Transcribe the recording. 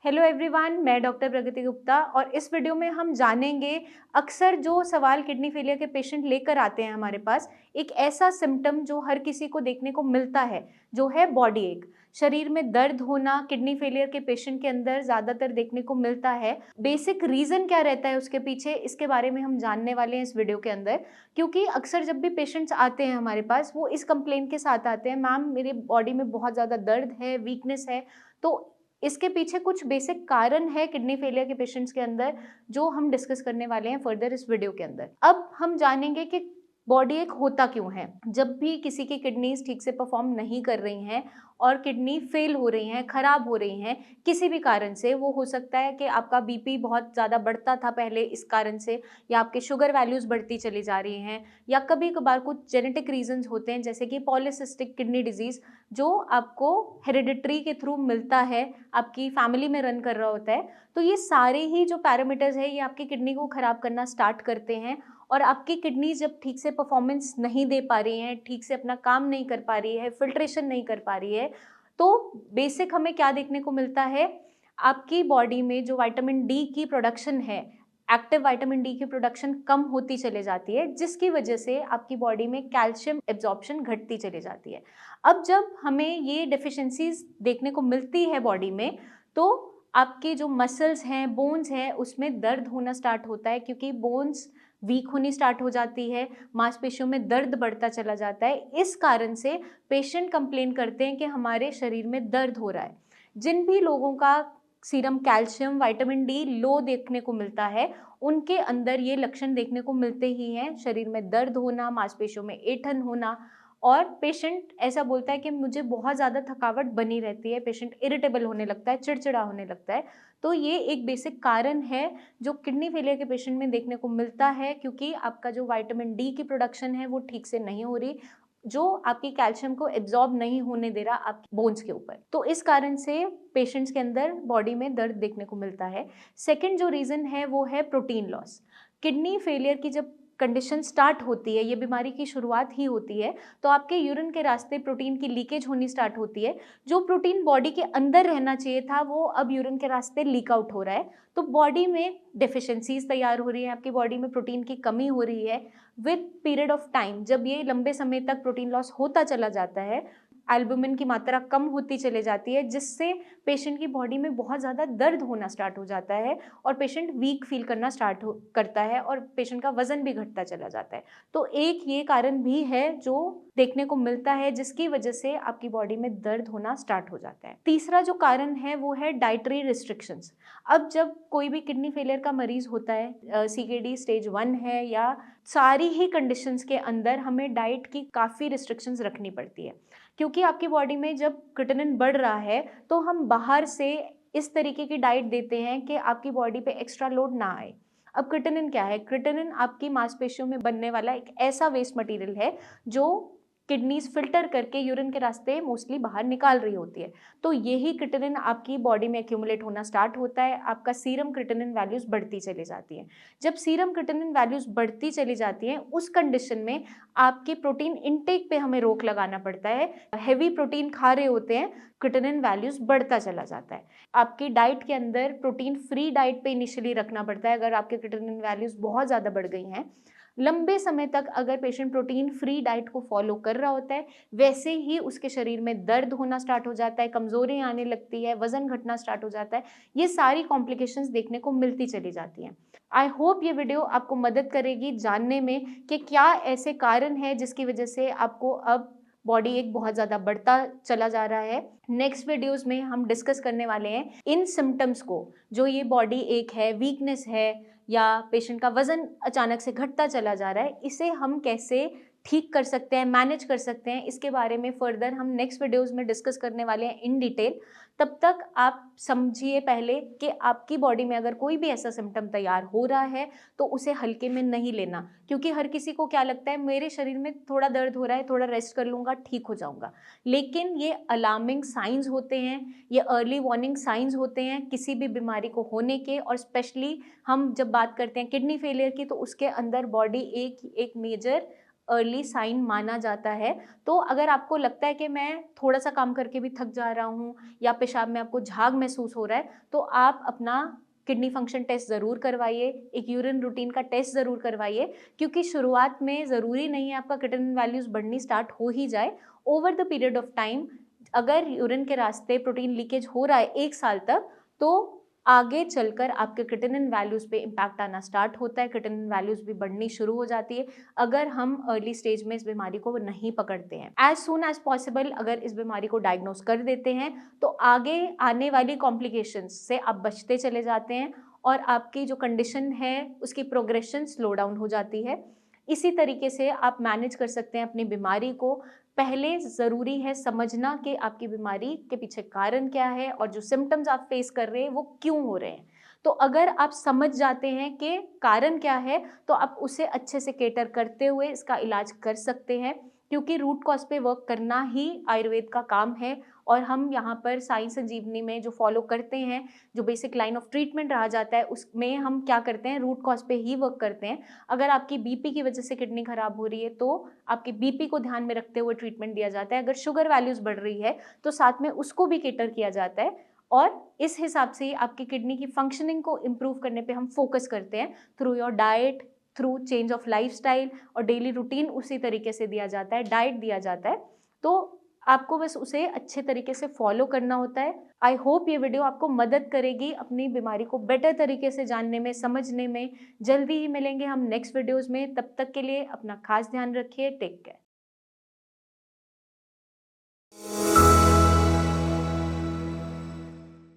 Hello everyone, मैं doctor प्रगति गुप्ता और इस वीडियो में हम जानेंगे अक्सर जो सवाल किडनी फेलियर के पेशेंट लेकर आते हैं हमारे पास। एक ऐसा सिम्टम जो हर किसी को देखने को मिलता है, जो है बॉडी एक। शरीर में दर्द होना किडनी फेलियर के पेशेंट के अंदर ज़्यादातर देखने को मिलता है। बेसिक रीज़न क्या रहता है उसके पीछे, इसके बारे में हम जानने वाले हैं इस वीडियो के अंदर। क्योंकि अक्सर जब भी पेशेंट्स आते हैं हमारे पास, वो इस कंप्लेन के साथ आते हैं, मैम मेरे बॉडी में बहुत ज़्यादा दर्द है, वीकनेस है। तो इसके पीछे कुछ बेसिक कारण है किडनी फेलियर के पेशेंट्स के अंदर, जो हम डिस्कस करने वाले हैं फर्दर इस वीडियो के अंदर। अब हम जानेंगे कि बॉडी एक होता क्यों है। जब भी किसी की किडनीज ठीक से परफॉर्म नहीं कर रही हैं और किडनी फेल हो रही हैं, खराब हो रही हैं किसी भी कारण से, वो हो सकता है कि आपका बीपी बहुत ज़्यादा बढ़ता था पहले इस कारण से, या आपके शुगर वैल्यूज़ बढ़ती चली जा रही हैं, या कभी कभार कुछ जेनेटिक रीजंस होते हैं जैसे कि पॉलीसिस्टिक किडनी डिजीज़, जो आपको हेरिडिटरी के थ्रू मिलता है, आपकी फैमिली में रन कर रहा होता है। तो ये सारे ही जो पैरामीटर्स है, ये आपकी किडनी को ख़राब करना स्टार्ट करते हैं और आपकी किडनी जब ठीक से परफॉर्मेंस नहीं दे पा रही है, ठीक से अपना काम नहीं कर पा रही है, फिल्ट्रेशन नहीं कर पा रही है, तो बेसिक हमें क्या देखने को मिलता है, आपकी बॉडी में जो विटामिन डी की प्रोडक्शन है, एक्टिव विटामिन डी की प्रोडक्शन कम होती चले जाती है, जिसकी वजह से आपकी बॉडी में कैल्शियम एब्जॉर्प्शन घटती चली जाती है। अब जब हमें ये डेफिशिएंसीज देखने को मिलती है बॉडी में, तो आपके जो मसल्स हैं, बोन्स हैं, उसमें दर्द होना स्टार्ट होता है, क्योंकि बोन्स वीक होनी स्टार्ट हो जाती है, मांसपेशियों में दर्द बढ़ता चला जाता है। इस कारण से पेशेंट कंप्लेन करते हैं कि हमारे शरीर में दर्द हो रहा है। जिन भी लोगों का सीरम कैल्शियम विटामिन डी लो देखने को मिलता है, उनके अंदर ये लक्षण देखने को मिलते ही हैं, शरीर में दर्द होना, मांसपेशियों में ऐंठन होना, और पेशेंट ऐसा बोलता है कि मुझे बहुत ज़्यादा थकावट बनी रहती है, पेशेंट इरिटेबल होने लगता है, चिड़चिड़ा होने लगता है। तो ये एक बेसिक कारण है जो किडनी फेलियर के पेशेंट में देखने को मिलता है, क्योंकि आपका जो विटामिन डी की प्रोडक्शन है वो ठीक से नहीं हो रही, जो आपकी कैल्शियम को एब्जॉर्ब नहीं होने दे रहा आपकी बोन्स के ऊपर। तो इस कारण से पेशेंट्स के अंदर बॉडी में दर्द देखने को मिलता है। सेकंड जो रीज़न है वो है प्रोटीन लॉस। किडनी फेलियर की जब कंडीशन स्टार्ट होती है, ये बीमारी की शुरुआत ही होती है, तो आपके यूरिन के रास्ते प्रोटीन की लीकेज होनी स्टार्ट होती है। जो प्रोटीन बॉडी के अंदर रहना चाहिए था, वो अब यूरिन के रास्ते लीक आउट हो रहा है। तो बॉडी में डेफिशिएंसीज तैयार हो रही है, आपकी बॉडी में प्रोटीन की कमी हो रही है। विद पीरियड ऑफ टाइम, जब ये लंबे समय तक प्रोटीन लॉस होता चला जाता है, एल्बुमिन की मात्रा कम होती चली जाती है, जिससे पेशेंट की बॉडी में बहुत ज़्यादा दर्द होना स्टार्ट हो जाता है और पेशेंट वीक फील करना स्टार्ट करता है और पेशेंट का वजन भी घटता चला जाता है। तो एक ये कारण भी है जो देखने को मिलता है, जिसकी वजह से आपकी बॉडी में दर्द होना स्टार्ट हो जाता है। तीसरा जो कारण है वो है डाइटरी रिस्ट्रिक्शंस। अब जब कोई भी किडनी फेलियर का मरीज होता है, CKD स्टेज 1 है, या सारी ही कंडीशंस के अंदर हमें डाइट की काफ़ी रिस्ट्रिक्शंस रखनी पड़ती है, क्योंकि आपकी बॉडी में जब क्रिएटिनिन बढ़ रहा है, तो हम बाहर से इस तरीके की डाइट देते हैं कि आपकी बॉडी पे एक्स्ट्रा लोड ना आए। अब क्रिएटिनिन क्या है? क्रिएटिनिन आपकी मांसपेशियों में बनने वाला एक ऐसा वेस्ट मटेरियल है जो किडनीज फिल्टर करके यूरिन के रास्ते मोस्टली बाहर निकाल रही होती है। तो यही क्रिएटिनिन आपकी बॉडी में एक्यूमुलेट होना स्टार्ट होता है, आपका सीरम क्रिएटिनिन वैल्यूज बढ़ती चली जाती हैं। जब सीरम क्रिएटिनिन वैल्यूज बढ़ती चली जाती हैं, उस कंडीशन में आपके प्रोटीन इनटेक पे हमें रोक लगाना पड़ता है। हेवी प्रोटीन खा रहे होते हैं, क्रिएटिनिन वैल्यूज बढ़ता चला जाता है। आपकी डाइट के अंदर प्रोटीन फ्री डाइट पे इनिशियली रखना पड़ता है अगर आपके क्रिएटिनिन वैल्यूज बहुत ज़्यादा बढ़ गई हैं। लंबे समय तक अगर पेशेंट प्रोटीन फ्री डाइट को फॉलो कर रहा होता है, वैसे ही उसके शरीर में दर्द होना स्टार्ट हो जाता है, कमजोरी आने लगती है, वजन घटना स्टार्ट हो जाता है। ये सारी कॉम्प्लिकेशंस देखने को मिलती चली जाती हैं। आई होप ये वीडियो आपको मदद करेगी जानने में कि क्या ऐसे कारण है जिसकी वजह से आपको अब बॉडी एक बहुत ज़्यादा बढ़ता चला जा रहा है। नेक्स्ट वीडियोस में हम डिस्कस करने वाले हैं इन सिम्टम्स को, जो ये बॉडी एक है, वीकनेस है, या पेशेंट का वजन अचानक से घटता चला जा रहा है, इसे हम कैसे ठीक कर सकते हैं, मैनेज कर सकते हैं, इसके बारे में फर्दर हम नेक्स्ट वीडियोस में डिस्कस करने वाले हैं इन डिटेल। तब तक आप समझिए पहले कि आपकी बॉडी में अगर कोई भी ऐसा सिम्टम तैयार हो रहा है, तो उसे हल्के में नहीं लेना, क्योंकि हर किसी को क्या लगता है, मेरे शरीर में थोड़ा दर्द हो रहा है, थोड़ा रेस्ट कर लूँगा, ठीक हो जाऊँगा। लेकिन ये अलार्मिंग साइंस होते हैं, ये अर्ली वार्निंग साइंस होते हैं किसी भी बीमारी को होने के। और स्पेशली हम जब बात करते हैं किडनी फेलियर की, तो उसके अंदर बॉडी एक मेजर अर्ली साइन माना जाता है। तो अगर आपको लगता है कि मैं थोड़ा-सा काम करके भी थक जा रहा हूँ या पेशाब में आपको झाग महसूस हो रहा है, तो आप अपना किडनी फंक्शन टेस्ट ज़रूर करवाइए, एक यूरिन रूटीन का टेस्ट ज़रूर करवाइए, क्योंकि शुरुआत में ज़रूरी नहीं है आपका क्रिएटिनिन वैल्यूज़ बढ़नी स्टार्ट हो ही जाए। Over the period of time अगर यूरिन के रास्ते प्रोटीन लीकेज हो रहा है 1 साल तक, तो आगे चलकर आपके क्रिएटिनिन वैल्यूज़ पे इम्पैक्ट आना स्टार्ट होता है, क्रिएटिनिन वैल्यूज़ भी बढ़नी शुरू हो जाती है, अगर हम अर्ली स्टेज में इस बीमारी को नहीं पकड़ते हैं। एज़ सून एज़ पॉसिबल अगर इस बीमारी को डायग्नोज़ कर देते हैं, तो आगे आने वाली कॉम्प्लिकेशंस से आप बचते चले जाते हैं और आपकी जो कंडीशन है, उसकी प्रोग्रेशन स्लो डाउन हो जाती है। इसी तरीके से आप मैनेज कर सकते हैं अपनी बीमारी को। पहले ज़रूरी है समझना कि आपकी बीमारी के पीछे कारण क्या है और जो सिम्पटम्स आप फेस कर रहे हैं वो क्यों हो रहे हैं। तो अगर आप समझ जाते हैं कि कारण क्या है, तो आप उसे अच्छे से कैटर करते हुए इसका इलाज कर सकते हैं, क्योंकि रूट कॉज़ पे वर्क करना ही आयुर्वेद का काम है। और हम यहाँ पर साई संजीवनी में जो फॉलो करते हैं, जो बेसिक लाइन ऑफ ट्रीटमेंट रहा जाता है, उसमें हम क्या करते हैं, रूट कॉज़ पे ही वर्क करते हैं। अगर आपकी बीपी की वजह से किडनी खराब हो रही है, तो आपकी बीपी को ध्यान में रखते हुए ट्रीटमेंट दिया जाता है। अगर शुगर वैल्यूज़ बढ़ रही है, तो साथ में उसको भी कैटर किया जाता है और इस हिसाब से आपकी किडनी की फंक्शनिंग को इम्प्रूव करने पे हम फोकस करते हैं through your diet, through change of lifestyle, और डेली रूटीन उसी तरीके से दिया जाता है, डाइट दिया जाता है। तो आपको बस उसे अच्छे तरीके से फॉलो करना होता है। आई होप ये वीडियो आपको मदद करेगी अपनी बीमारी को बेटर तरीके से जानने में, समझने में। जल्दी ही मिलेंगे हम नेक्स्ट वीडियोज़ में, तब तक के लिए अपना खास ध्यान रखिए। Take care.